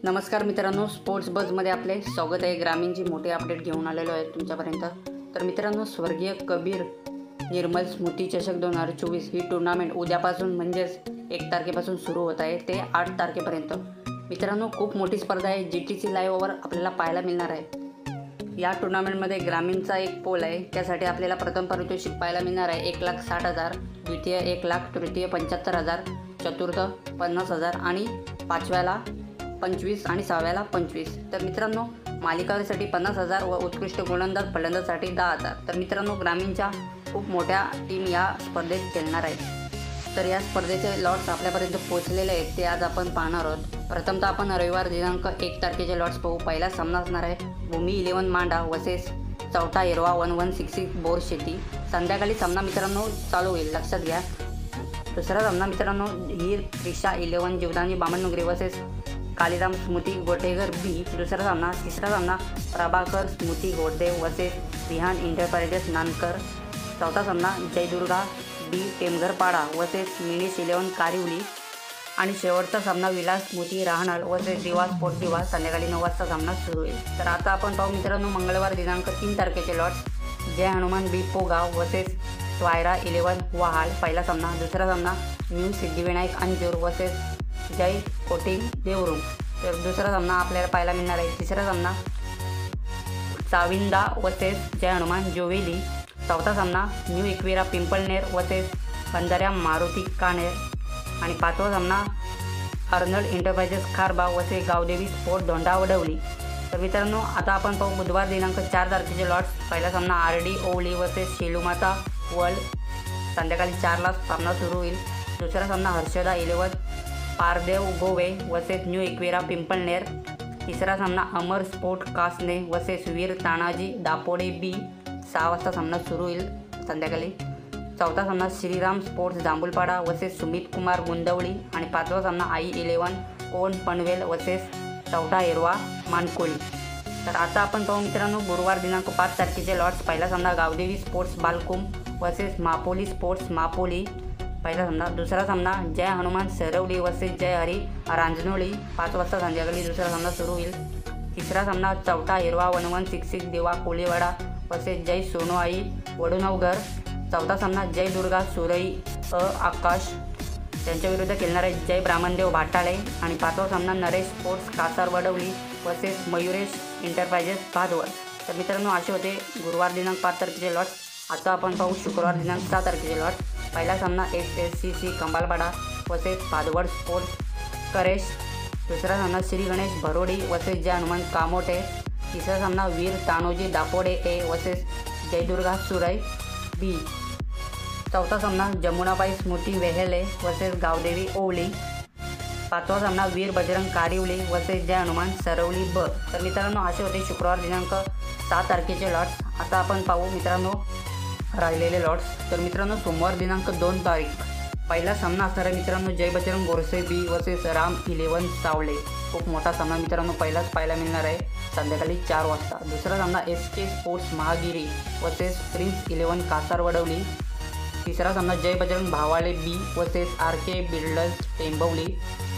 नमस्कार मित्रांनो, स्पोर्ट्स बजमध्ये आपले स्वागत आहे। ग्रामीणची मोठी अपडेट घेऊन आलेलो आहे तुमच्यापर्यंत। तर मित्रांनो, स्वर्गीय कबीर निर्मल स्मृती चषक 2024 ही टुर्नामेंट उद्यापासून म्हणजेच 1 तारखेपासून सुरू होत आहे ते 8 तारखेपर्यंत। मित्रांनो, खूप मोठी स्पर्धा आहे, GTC लाईव्हवर आपल्याला पाहायला मिळणार आहे। या टुर्नामेंटमध्ये ग्रामीणचा एक पोल आहे, त्यासाठी आपल्याला प्रथम पारितोषिक पाहायला मिळणार आहे 1,60,000, द्वितीय 1,00,000, तृतीय 75,000, चतुर्थ 50,000 आणि पाचव्याला 25 आणि सहाव्याला 25। तर मित्रांनो, मालिकासाठी 50,000 व उत्कृष्ट गोलंदाज फलंदाजासाठी 10,000। तर मित्रांनो, ग्रामीणच्या खूप मोठ्या टीम या स्पर्धेत खेळणार आहेत। तर या स्पर्धेचे लॉट्स आपल्यापर्यंत पोहोचलेले आहेत, ते आज आपण पाहणार आहोत। प्रथमतः आपण रविवार दिनांक 1 तारखेचे लॉट्स पाहू। पहिला सामना असणार आहे भूमी 11 मांडा वर्सेस चौथा एरवा 1166 बोर शेती। संध्याकाळी सामना मित्रांनो चालू होईल, लक्षात घ्या। दुसरा सामना मित्रांनो हीर त्रिशा 11 जीवदानी बामणनगरी वर्सेस कालीराम स्मृती गोटेगर बी। दुसरा सामना तिसरा सामना प्रभाकर स्मृती गोडदेव वर्सेस विहान इंटरप्राइजेस नानकर। चौथा सामना जयदुर्गा डी टेमघरपाडा वर्सेस मिनिश 11 कारिवली। आणि शेवटचा सामना विलास स्मृती राहणार वर्सेस दिवा स्पोर्ट्स दिवा। संध्याकाळी 9 वाजता सामना सुरू होईल। तर आता आपण पाहू मित्रांनो, मंगळवार दिनांक 3 तारखेचे लॉट्स। जय हनुमान बी पोगाव वर्सेस स्वायरा 11 वहाल पहिला सामना। दुसरा सामना न्यू सिद्धिविनायक अंजूर वर्सेस जय कोटिंग देवरुम। तर दुसरा सामना आपल्याला पाहायला मिळणार आहे। तिसरा सामना चाविंदा वर्सेस जय हनुमान जोवेली। चौथा सामना न्यू इक्विरा पिंपळनेर वर्सेस बंजाऱ्या मारुती कानेर। आणि पाचवा सामना Arnold enterprises Kharba versus Gavdevi sport Dhonda Vadavli. तर मित्रांनो, आता आपण पाहू बुधवार दिनांक 4 तारखेचे लॉट्स। पहिला सामना RD ओवली वर्सेस शेलुमाता वर्ल्ड। संध्याकाळी 4ला सामना सुरू होईल। दुसरा सामना हर्षदा 11 पारदेव गोवे वर्सेस न्यू इक्विरा पिंपळनेर। तिसरा सामना अमर स्पोर्ट कासने वर्सेस वीर तानाजी दापोडे बी। 6 वाजता सामना सुरू होईल संध्याकाळी। चौथा सामना श्रीराम स्पोर्ट्स जांभूलपाडा वर्सेस सुमित कुमार गुंदवली। आणि पाचवा सामना आई 11 कोण पनवेल वर्सेस चौथा एरवा मानकोळी। तर आता आपण पाहू मित्रांनो, गुरुवार दिनांक 5 तारखेचे लॉट्स। पहिला सामना Gavdevi sports Balkum versus मापोली sports मापोली पहिला सामना। दुसरा सामना जय हनुमान सरवली वर्सेस जय हरी रांजनोळी 5 वाजता संध्याकाळी दुसरा सामना सुरू होईल। तिसरा सामना चौथा एरवा 1166 देवा कोळीवाडा वर्सेस जय सोनोआई वडुनवघर। चौथा सामना जय दुर्गा सुरई आकाश त्यांच्या विरुद्ध खेळणार आहे जय ब्राह्मणदेव भाटाळे। आणि पाचवा सामना Naresh sports Kasar Vadavli versus Mayuresh enterprises Bhadwad. तर मित्रांनो, असे होते गुरुवार दिनांक 5 तारखेचे लॉट्स। आता आपण पाहू शुक्रवार दिनांक 6 तारखेचे लॉट्स। पहिला सामना SSCC कंबालपाडा वर्सेस भादवड स्पोर्ट्स करेश। दुसरा सामना श्री गणेश भरोडी वर्सेस जय हनुमान कामोटे। तिसरा सामना वीर तानोजी Dapode A versus Jai Durga Surai B। चौथा सामना जमुनाबाई स्मृती वेहेले वर्सेस गावदेवी ओवली। पाचवा सामना वीर बजरंग कारिवली वर्सेस जय हनुमान सरवली ब। तर मित्रांनो, असे होते शुक्रवार दिनांक 7 तारखेचे लॉट्स। आता आपण पाहू मित्रांनो राहिलेले लॉट्स। तर मित्रांनो, सोमवार दिनांक 2 तारीख पहिला सामना असणार आहे मित्रांनो जय बजरंग गोरसे बी वर्सेस राम 11 सावळे। खूप मोठा सामना मित्रांनो पहिलाच पाहायला मिळणार आहे संध्याकाळी 4 वाजता। दुसरा सामना SK sports Mahagiri versus prince 11 Kasar Wadavali. तिसरा सामना जय बजरंग भावाळे बी वर्सेस RK बिल्डर्स टेंबवली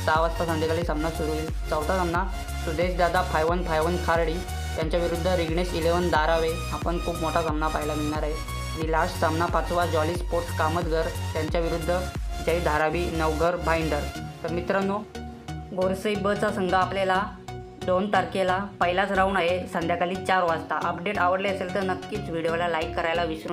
6 वाजता संध्याकाळी सामना सुरू होईल। चौथा सामना सुदेश दादा 5151 खारडी त्यांच्या विरुद्ध रिग्नेश 11 दारावे। आपण खूप मोठा सामना पाहायला मिळणार आहे। आणि लास्ट सामना पाचवा जॉली स्पोर्ट्स कामतगर त्यांच्या विरुद्ध जय धारावी नवघर भाईंदर। तर मित्रांनो, गोरसई बचा संघ आपल्याला 2 तारखेला पहिलाच राऊंड आहे संध्याकाळी 4 वाजता। अपडेट आवडले असेल तर नक्कीच व्हिडिओला लाईक करायला विसरू